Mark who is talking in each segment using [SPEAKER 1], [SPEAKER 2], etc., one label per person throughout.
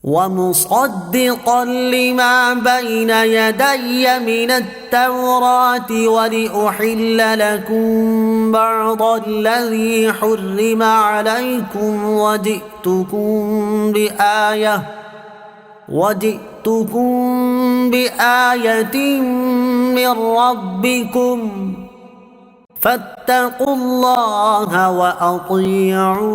[SPEAKER 1] ومصدقا لما بين يدي من التوراة ولأحل لكم بعض الذي حرم عليكم وجئتكم بآية من ربكم فاتقوا الله وأطيعون۔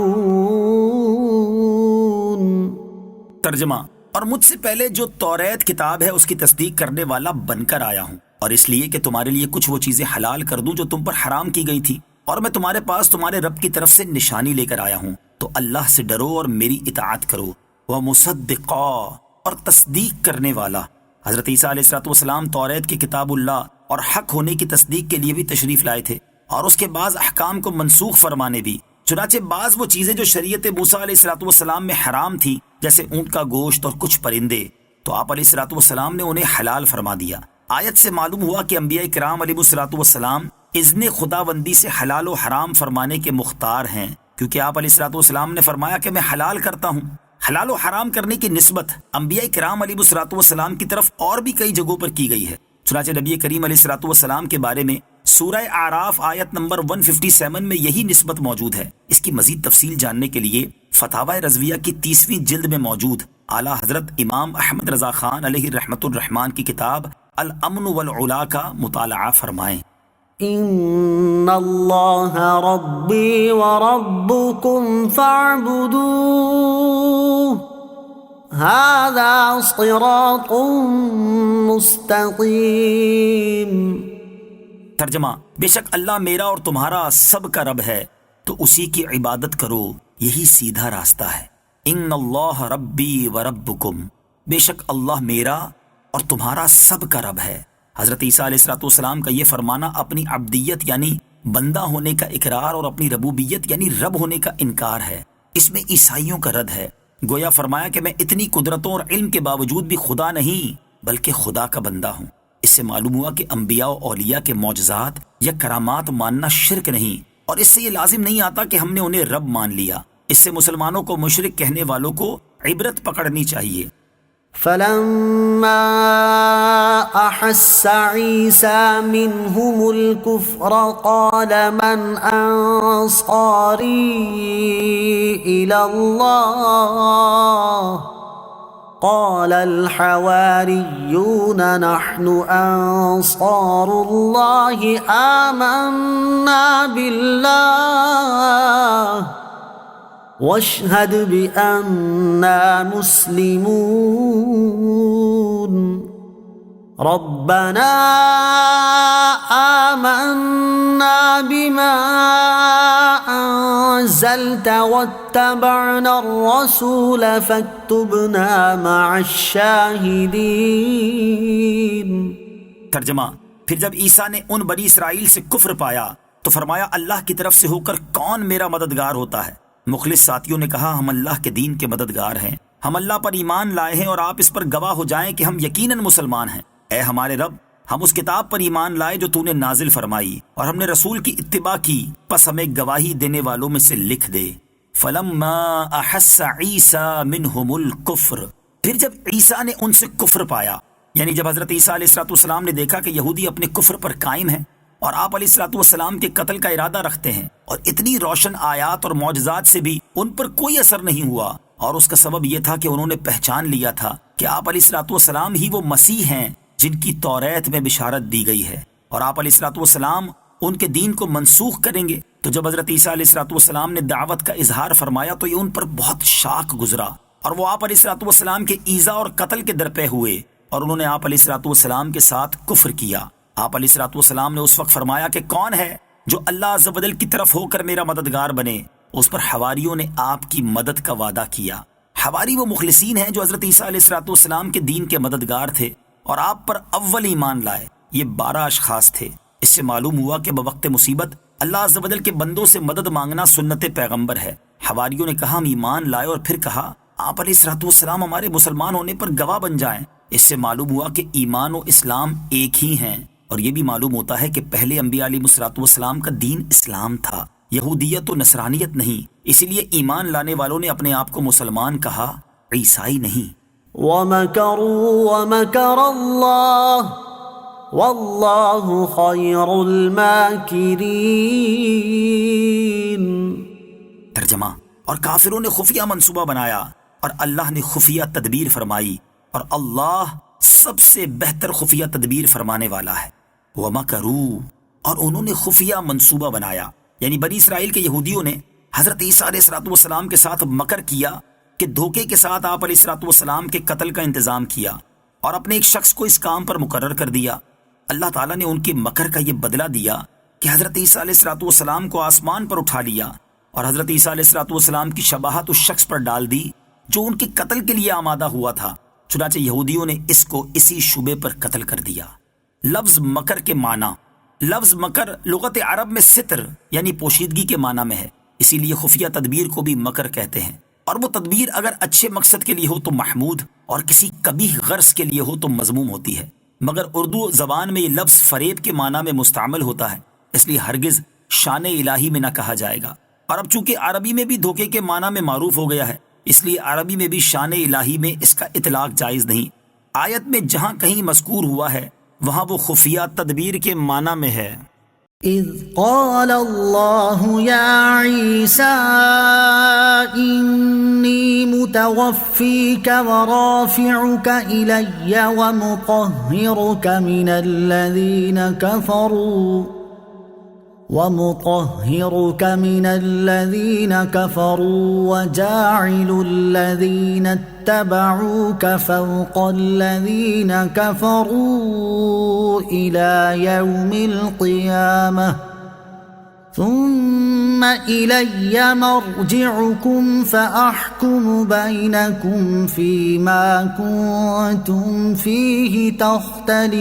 [SPEAKER 2] ترجمہ: اور مجھ سے پہلے جو توریت کتاب ہے اس کی تصدیق کرنے والا بن کر آیا ہوں، اور اس لیے کہ تمہارے لیے کچھ وہ چیزیں حلال کر دوں جو تم پر حرام کی گئی تھی، اور میں تمہارے پاس تمہارے رب کی طرف سے نشانی لے کر آیا ہوں، تو اللہ سے ڈرو اور میری اطاعت کرو۔ ومصدقا، اور تصدیق کرنے والا۔ حضرت عیسیٰ علیہ السلام توریت کی کتاب اللہ اور حق ہونے کی تصدیق کے لیے بھی تشریف لائے تھے، اور اس کے بعض احکام کو منسوخ فرمانے بھی۔ چنانچہ بعض وہ چیزیں جو شریعت موسیٰ علیہ السلام میں حرام تھی، جیسے اونٹ کا گوشت اور کچھ پرندے، تو آپ علیہ السلام نے انہیں حلال فرما دیا۔ آیت سے معلوم ہوا کہ انبیاء کرام علیہ السلام اذن خداوندی سے حلال و حرام فرمانے کے مختار ہیں، کیونکہ آپ علیہ السلام نے فرمایا کہ میں حلال کرتا ہوں۔ حلال و حرام کرنے کی نسبت انبیاء کرام علیہ السلام کی طرف اور بھی کئی جگہوں پر کی گئی ہے۔ چنانچہ نبی کریم علیہ السلام کے بارے میں سورہ اعراف آیت نمبر 157 میں یہی نسبت موجود ہے۔ اس کی مزید تفصیل جاننے کے لیے فتاوی رضویہ کی 30ویں جلد میں موجود اعلیٰ حضرت امام احمد رضا خان علیہ رحمۃ الرحمان کی کتاب الامن والعلا کا مطالعہ فرمائیں۔
[SPEAKER 1] ان اللہ ربی وربکم فاعبدوہ ھذا صراط مستقیم۔
[SPEAKER 2] ترجمہ: بے شک اللہ میرا اور تمہارا سب کا رب ہے، تو اسی کی عبادت کرو، یہی سیدھا راستہ ہے۔ ان اللہ ربی وربکم، بے شک اللہ میرا اور تمہارا سب کا رب ہے۔ حضرت عیسیٰ علیہ السلام کا یہ فرمانا اپنی عبدیت یعنی بندہ ہونے کا اقرار اور اپنی ربوبیت یعنی رب ہونے کا انکار ہے۔ اس میں عیسائیوں کا رد ہے۔ گویا فرمایا کہ میں اتنی قدرتوں اور علم کے باوجود بھی خدا نہیں بلکہ خدا کا بندہ ہوں۔ اس سے معلوم ہوا کہ انبیاء و اولیاء کے معجزات یا کرامات ماننا شرک نہیں، اور اس سے یہ لازم نہیں آتا کہ ہم نے انہیں رب مان لیا۔ اس سے مسلمانوں کو مشرک کہنے والوں کو عبرت پکڑنی چاہیے۔
[SPEAKER 1] فلما احس عیسیٰ منہم الکفر قال من انصاری الی اللہ قال الحواریون نحن انصار اللہ آمنا باللہ واشہد بأننا مسلمون ربنا آمنا بما انزلت واتبعنا الرسول فاکتبنا مع الشاہدین۔
[SPEAKER 2] ترجمہ: پھر جب عیسیٰ نے ان بنی اسرائیل سے کفر پایا تو فرمایا اللہ کی طرف سے ہو کر کون میرا مددگار ہوتا ہے؟ مخلص ساتھیوں نے کہا ہم اللہ کے دین کے مددگار ہیں، ہم اللہ پر ایمان لائے ہیں اور آپ اس پر گواہ ہو جائیں کہ ہم یقیناً مسلمان ہیں۔ اے ہمارے رب، ہم اس کتاب پر ایمان لائے جو تو نے نازل فرمائی، اور ہم نے رسول کی اتباع کی، پس ہمیں گواہی دینے والوں میں سے لکھ دے۔ فلما احس عیسیٰ منہم الکفر، پھر جب عیسیٰ نے ان سے کفر پایا، یعنی جب حضرت عیسیٰ علیہ السلام نے دیکھا کہ یہودی اپنے کفر پر قائم ہیں اور آپ علیہ السلام کے قتل کا ارادہ رکھتے ہیں، اور اتنی روشن آیات اور معجزات سے بھی ان پر کوئی اثر نہیں ہوا، اور اس کا سبب یہ تھا کہ انہوں نے پہچان لیا تھا کہ آپ علیہ السلام ہی وہ مسیح ہیں جن کی توریت میں بشارت دی گئی ہے، اور آپ علیہ السلام ان کے دین کو منسوخ کریں گے۔ تو جب حضرت عیسیٰ علیہ السلام نے دعوت کا اظہار فرمایا تو یہ ان پر بہت شاق گزرا، اور وہ آپ علیہ السلام کے ایذا اور قتل کے درپے ہوئے، اور انہوں نے آپ علیہ السلام کے ساتھ کفر کیا۔ آپ علیہ السلام نے اس وقت فرمایا کہ کون ہے جو اللہ عز و جل کی طرف ہو کر میرا مددگار بنے؟ اس پر حواریوں نے آپ کی مدد کا وعدہ کیا۔ حواری وہ مخلصین ہیں جو حضرت عیسیٰ علیہ السلام کے دین کے مددگار تھے اور آپ پر اول ایمان لائے۔ یہ 12 اشخاص تھے۔ اس سے معلوم ہوا کہ بوقت مصیبت اللہ عز و جل کے بندوں سے مدد مانگنا سنت پیغمبر ہے۔ حواریوں نے کہا ہم ایمان لائے، اور پھر کہا آپ علیہ السلام ہمارے مسلمان ہونے پر گواہ بن جائیں۔ اس سے معلوم ہوا کہ ایمان و اسلام ایک ہی ہیں، اور یہ بھی معلوم ہوتا ہے کہ پہلے انبیاء علیہ السلام کا دین اسلام تھا، یہودیت و نصرانیت نہیں۔ اسی لیے ایمان لانے والوں نے اپنے آپ کو مسلمان کہا، عیسائی نہیں۔
[SPEAKER 1] ومكروا ومكر الله والله خير الماكرين.
[SPEAKER 2] ترجمہ: اور کافروں نے خفیہ منصوبہ بنایا اور اللہ نے خفیہ تدبیر فرمائی، اور اللہ سب سے بہتر خفیہ تدبیر فرمانے والا ہے. وَمَكَرُوا، اور انہوں نے خفیہ منصوبہ بنایا، یعنی بنی اسرائیل کے یہودیوں نے حضرت عیسیٰ علیہ السلام کے ساتھ مکر کیا کہ دھوکے کے ساتھ آپ علیہ السلام کے قتل کا انتظام کیا اور اپنے ایک شخص کو اس کام پر مقرر کر دیا. اللہ تعالیٰ نے ان کے مکر کا یہ بدلہ دیا کہ حضرت عیسیٰ علیہ السلام کو آسمان پر اٹھا لیا اور حضرت عیسیٰ علیہ السلام کی شباہت اس شخص پر ڈال دی جو ان کے قتل کے لیے آمادہ ہوا تھا. چنانچہ یہودیوں نے اس کو اسی شبے پر قتل کر دیا. لفظ مکر کے معنی، لفظ مکر لغت عرب میں ستر یعنی پوشیدگی کے معنی میں ہے، اسی لیے خفیہ تدبیر کو بھی مکر کہتے ہیں. اور وہ تدبیر اگر اچھے مقصد کے لیے ہو تو محمود اور کسی قبیح غرض کے لیے ہو تو مذموم ہوتی ہے. مگر اردو زبان میں یہ لفظ فریب کے معنی میں مستعمل ہوتا ہے، اس لیے ہرگز شان الہی میں نہ کہا جائے گا. اور اب چونکہ عربی میں بھی دھوکے کے معنی میں معروف ہو گیا ہے، اس لیے عربی میں بھی شان الہی میں اس کا اطلاق جائز نہیں. آیت میں جہاں کہیں مذکور ہوا ہے وہاں وہ خفیہ تدبیر کے معنی میں ہے.
[SPEAKER 1] اذ قال اللہ یا عیسیٰ انی متوفیک ورافعک الی ومطہرک من الذین کفروا وجاعل الذین اتبعوک فوق الذین کفروا الى یوم القیامة ثم الی مرجعکم فاحکم بینکم فیما کنتم فیہ تختلفون.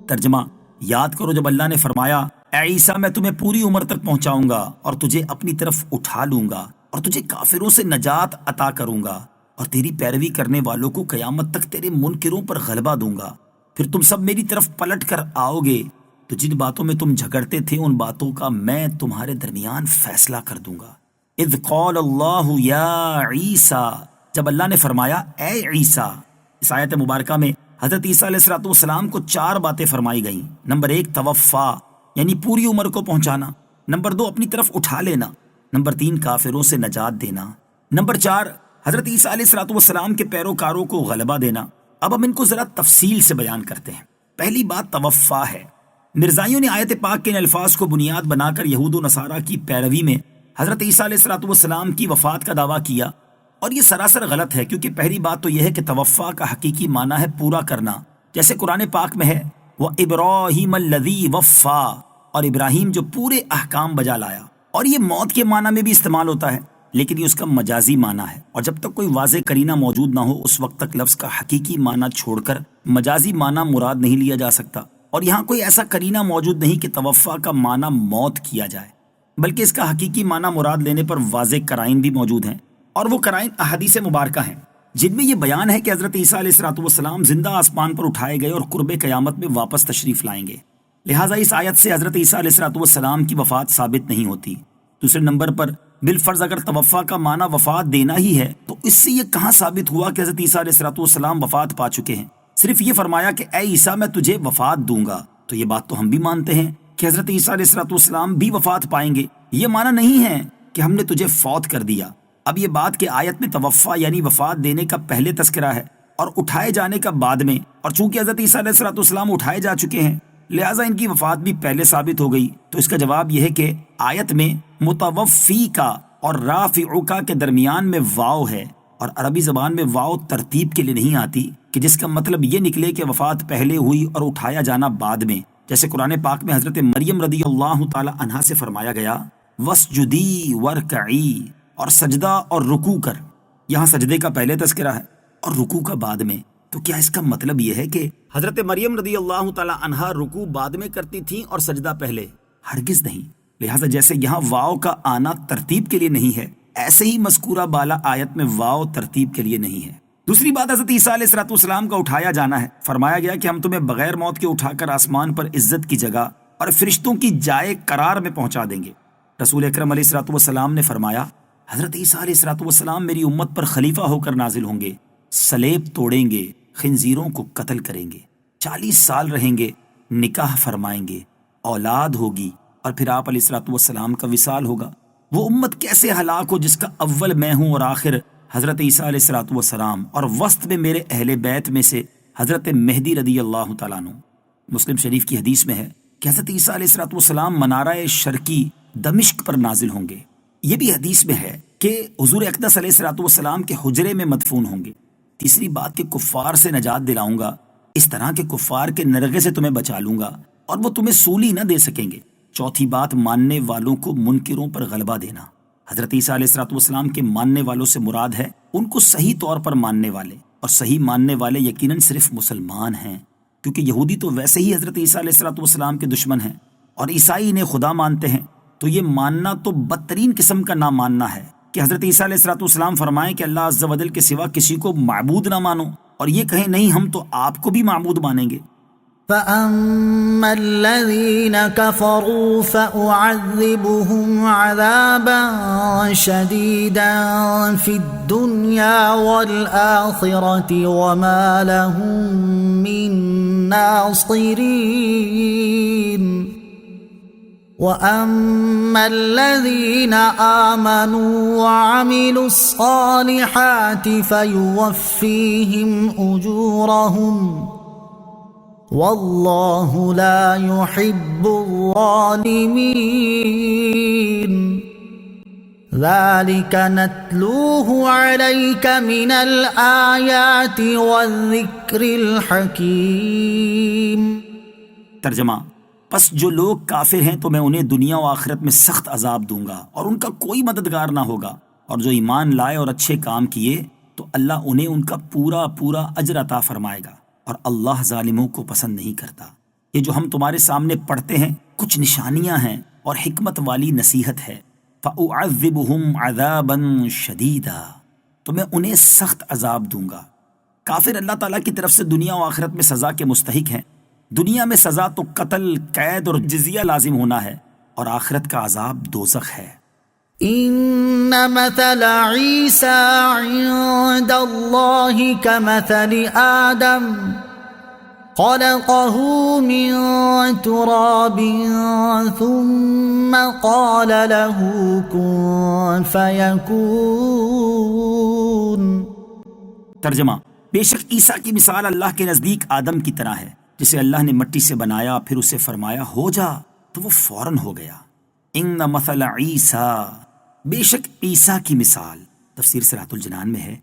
[SPEAKER 2] ترجمہ: یاد کرو جب اللہ نے فرمایا اے عیسیٰ میں تمہیں پوری عمر تک پہنچاؤں گا اور تجھے اپنی طرف اٹھا لوں گا اور تجھے کافروں سے نجات عطا کروں گا اور تیری پیروی کرنے والوں کو قیامت تک تیرے منکروں پر غلبہ دوں گا. پھر تم سب میری طرف پلٹ کر آؤ گے تو جن باتوں میں تم جھگڑتے تھے ان باتوں کا میں تمہارے درمیان فیصلہ کر دوں گا. اذ قال اللہ یا عیسیٰ، جب اللہ نے فرمایا اے عیسیٰ. اس آیت مبارکہ میں حضرت عیسیٰ علیہ السلام کو 4 باتیں فرمائی گئیں. نمبر 1 توفا یعنی پوری عمر کو پہنچانا. نمبر 2 اپنی طرف اٹھا لینا. نمبر 3 کافروں سے نجات دینا. نمبر 4 حضرت عیسیٰ علیہ السلام کے پیروکاروں کو غلبہ دینا. اب ہم ان کو ذرا تفصیل سے بیان کرتے ہیں. پہلی بات توفا ہے. مرزائیوں نے آیت پاک کے ان الفاظ کو بنیاد بنا کر یہود و نصارہ کی پیروی میں حضرت عیسیٰ علیہ السلام کی وفات کا دعویٰ کیا، اور یہ سراسر غلط ہے، کیونکہ پہلی بات تو یہ ہے کہ توفا کا حقیقی معنی ہے پورا کرنا، جیسے قرآن پاک میں ہے وَإِبْرَاهِيمَ الَّذِي وَفَّى، اور ابراہیم جو پورے احکام بجا لایا. اور یہ موت کے معنی میں بھی استعمال ہوتا ہے، لیکن یہ اس کا مجازی معنی ہے، اور جب تک کوئی واضح قرینہ موجود نہ ہو اس وقت تک لفظ کا حقیقی معنی چھوڑ کر مجازی معنی مراد نہیں لیا جا سکتا. اور یہاں کوئی ایسا قرینہ موجود نہیں کہ توفا کا معنی موت کیا جائے، بلکہ اس کا حقیقی معنی مراد لینے پر واضح قرائن بھی موجود ہیں، اور وہ قرائن احادیث مبارکہ ہیں جن میں یہ بیان ہے کہ حضرت عیسیٰ علیہ السلام زندہ آسمان پر اٹھائے گئے اور قرب قیامت میں واپس تشریف لائیں گے. لہٰذا اس آیت سے حضرت عیسیٰ علیہ السلام کی وفات ثابت نہیں ہوتی. دوسرے نمبر پر بالفرض اگر توفا کا معنی وفات دینا ہی ہے تو اس سے یہ کہاں ثابت ہوا کہ حضرت عیسیٰ علیہ السلام وفات پا چکے ہیں؟ صرف یہ فرمایا کہ اے عیسیٰ میں تجھے وفات دوں گا. تو یہ بات تو ہم بھی مانتے ہیں کہ حضرت عیسیٰ علیہ السلام بھی وفات پائیں گے. یہ معنی نہیں ہے کہ ہم نے تجھے فوت کر دیا. اب یہ بات کہ آیت میں توفا یعنی وفات دینے کا پہلے تذکرہ ہے اور اٹھائے جانے کا بعد میں، اور چونکہ حضرت عیسیٰ علیہ السلام اٹھائے جا چکے ہیں لہٰذا ان کی وفات بھی پہلے ثابت ہو گئی. تو اس کا جواب یہ ہے کہ آیت میں متوفی کا اور رافعو کا کے درمیان میں واو ہے، اور عربی زبان میں واو ترتیب کے لیے نہیں آتی کہ جس کا مطلب یہ نکلے کہ وفات پہلے ہوئی اور اٹھایا جانا بعد میں، جیسے قرآن پاک میں حضرت مریم رضی اللہ تعالی عنہا سے فرمایا گیا وَاسْجُدِي وَارْكَعِي، اور سجدہ اور رکوع کر. یہاں سجدے کا پہلے تذکرہ ہے اور رکوع کا بعد میں. تو کیا اس کا مطلب یہ ہے کہ حضرت مریم رضی اللہ تعالی عنہا رکوع بعد میں کرتی تھیں اور سجدہ پہلے؟ ہرگز نہیں. لہٰذا جیسے یہاں واو کا آنا ترتیب کے لیے نہیں ہے، ایسے ہی مذکورہ بالا آیت میں واو ترتیب کے لیے نہیں ہے. دوسری بات حضرت عیسیٰ علیہ السلام کا اٹھایا جانا ہے. فرمایا گیا کہ ہم تمہیں بغیر موت کے اٹھا کر آسمان پر عزت کی جگہ اور فرشتوں کی جائے قرار میں پہنچا دیں گے. رسول اکرم علیہ السلام نے فرمایا حضرت عیسیٰ علیہ السلام میری امت پر خلیفہ ہو کر نازل ہوں گے، سلیب توڑیں گے، خنزیروں کو قتل کریں گے، 40 سال رہیں گے، نکاح فرمائیں گے، اولاد ہوگی، اور پھر آپ علیہ السلام کا وصال ہوگا۔ وہ امت کیسے ہلاک ہو جس کا اول میں ہوں اور آخر حضرت عیسیٰ علیہ السلام، اور وسط میں میرے اہل بیت میں سے حضرت مہدی رضی اللہ تعالیٰ عنہ۔ مسلم شریف کی حدیث میں ہے کہ حضرت عیسیٰ علیہ السلام منارہ شرقی دمشق پر نازل ہوں گے۔ یہ بھی حدیث میں ہے کہ حضور اقدس علیہ السلام کے حجرے میں مدفون ہوں گے۔ تیسری بات کہ کفار سے نجات دلاؤں گا، اس طرح کے کفار کے نرغے سے تمہیں بچا لوں گا اور وہ تمہیں سولی نہ دے سکیں گے۔ چوتھی بات، ماننے والوں کو منکروں پر غلبہ دینا۔ حضرت عیسیٰ علیہ السلام کے ماننے والوں سے مراد ہے ان کو صحیح طور پر ماننے والے، اور صحیح ماننے والے یقیناً صرف مسلمان ہیں، کیونکہ یہودی تو ویسے ہی حضرت عیسیٰ علیہ السلام کے دشمن ہیں، اور عیسائی انہیں خدا مانتے ہیں۔ تو یہ ماننا تو بدترین قسم کا نہ ماننا ہے کہ حضرت عیسیٰ علیہ السلام فرمائیں کہ اللہ عز و جل کے سوا کسی کو معبود نہ مانو، اور یہ کہیں نہیں ہم تو آپ کو بھی معبود مانیں گے۔
[SPEAKER 1] فَأَمَّا الَّذِينَ كَفَرُوا فَأُعَذِّبُهُمْ عَذَابًا شَدِيدًا فِي الدُّنْيَا وَالْآخِرَةِ وَمَا لَهُم مِّن نَّاصِرِينَ وَأَمَّا الَّذِينَ آمَنُوا وَعَمِلُوا الصَّالِحَاتِ فَيُوَفِّيهِمْ أُجُورَهُمْ وَاللَّهُ لَا يُحِبُّ الظَّالِمِينَ ذَلِكَ نَتْلُوهُ عَلَيْكَ مِنَ الْآيَاتِ وَالذِّكْرِ الْحَكِيمِ۔
[SPEAKER 2] ترجمہ: پس جو لوگ کافر ہیں تو میں انہیں دنیا و آخرت میں سخت عذاب دوں گا اور ان کا کوئی مددگار نہ ہوگا، اور جو ایمان لائے اور اچھے کام کیے تو اللہ انہیں ان کا پورا پورا اجر عطا فرمائے گا، اور اللہ ظالموں کو پسند نہیں کرتا۔ یہ جو ہم تمہارے سامنے پڑھتے ہیں کچھ نشانیاں ہیں اور حکمت والی نصیحت ہے۔ فَأُعَذِّبُهُمْ عَذَابًا شَدِيدًا، تو میں انہیں سخت عذاب دوں گا۔ کافر اللہ تعالیٰ کی طرف سے دنیا و آخرت میں سزا کے مستحق ہیں۔ دنیا میں سزا تو قتل، قید اور جزیہ لازم ہونا ہے، اور آخرت کا عذاب دوزخ ہے۔
[SPEAKER 1] إن مثل عيسى عند الله كمثل آدم خلقه من تراب ثم قال له كن فيكون۔
[SPEAKER 2] ترجمہ: بے شک عیسیٰ کی مثال اللہ کے نزدیک آدم کی طرح ہے، جسے اللہ نے مٹی سے بنایا، پھر اسے فرمایا ہو جا تو وہ فوراً ہو گیا۔ ان مثل عیسیٰ، بے شک عیسیٰ کی مثال۔ تفسیر صراط الجنان میں ہے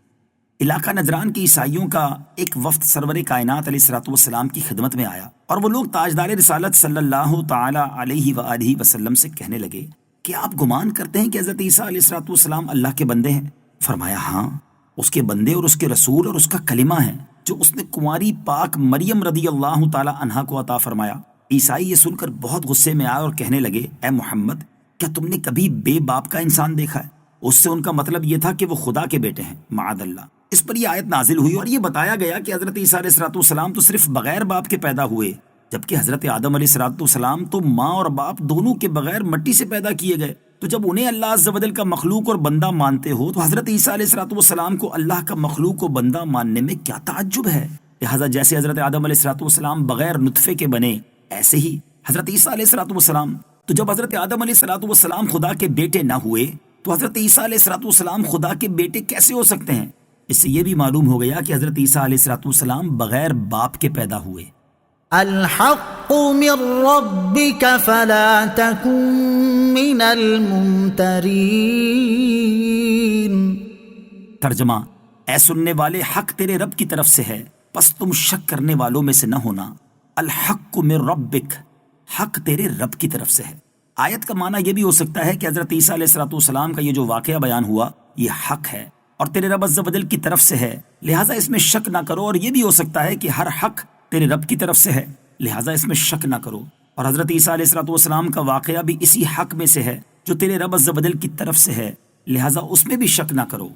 [SPEAKER 2] علاقہ نجران کے عیسائیوں کا ایک وفد سرور کائنات علیہ السلام کی خدمت میں آیا، اور وہ لوگ تاجدار رسالت صلی اللہ تعالی علیہ وآلہ وسلم سے کہنے لگے کہ آپ گمان کرتے ہیں کہ حضرت عیسیٰ علیہ السلام اللہ کے بندے ہیں؟ فرمایا ہاں، اس کے بندے اور اس کے رسول اور اس کا کلمہ ہے جو اس نے کنواری پاک مریم رضی اللہ تعالی عنہا کو عطا فرمایا۔ عیسائی یہ سن کر بہت غصے میں آئے اور کہنے لگے اے محمد، کیا تم نے کبھی بے باپ کا انسان دیکھا ہے؟ اس سے ان کا مطلب یہ تھا کہ وہ خدا کے بیٹے ہیں، معاذ اللہ۔ اس پر یہ آیت نازل ہوئی اور یہ بتایا گیا کہ حضرت عیسیٰ علیہ السلام تو صرف بغیر باپ کے پیدا ہوئے، جبکہ حضرت آدم علیہ السلام تو ماں اور باپ دونوں کے بغیر مٹی سے پیدا کیے گئے۔ تو جب انہیں اللہ عز و جل کا مخلوق اور بندہ مانتے ہو تو حضرت عیسیٰ علیہ السلام کو اللہ کا مخلوق و بندہ ماننے میں کیا تعجب ہے؟ لہٰذا جیسے حضرت آدم علیہ السلام بغیر نطفے کے بنے، ایسے ہی حضرت عیسیٰ علیہ السلام۔ تو جب حضرت آدم علیہ السلام خدا کے بیٹے نہ ہوئے تو حضرت عیسیٰ علیہ السلام خدا کے بیٹے کیسے ہو سکتے ہیں؟ اس سے یہ بھی معلوم ہو گیا کہ حضرت عیسیٰ علیہ السلام بغیر باپ کے پیدا ہوئے۔
[SPEAKER 1] الحق من ربك فلا تكن من الممترین۔
[SPEAKER 2] ترجمہ: اے سننے والے، حق تیرے رب کی طرف سے ہے، پس تم شک کرنے والوں میں سے نہ ہونا۔ الحق من ربک، حق تیرے رب کی طرف سے ہے۔ آیت کا معنی یہ بھی ہو سکتا ہے کہ حضرت عیسیٰ علیہ السلام کا یہ جو واقعہ بیان ہوا یہ حق ہے اور تیرے رب عز و جل کی طرف سے ہے، لہٰذا اس میں شک نہ کرو۔ اور یہ بھی ہو سکتا ہے کہ ہر حق تیرے رب کی طرف سے ہے، لہٰذا اس میں شک نہ کرو۔ اور حضرت عیسیٰ علیہ السلام کا واقعہ بھی اسی حق میں سے ہے جو تیرے رب عز و جل کی طرف سے ہے، لہٰذا اس میں بھی شک نہ کرو۔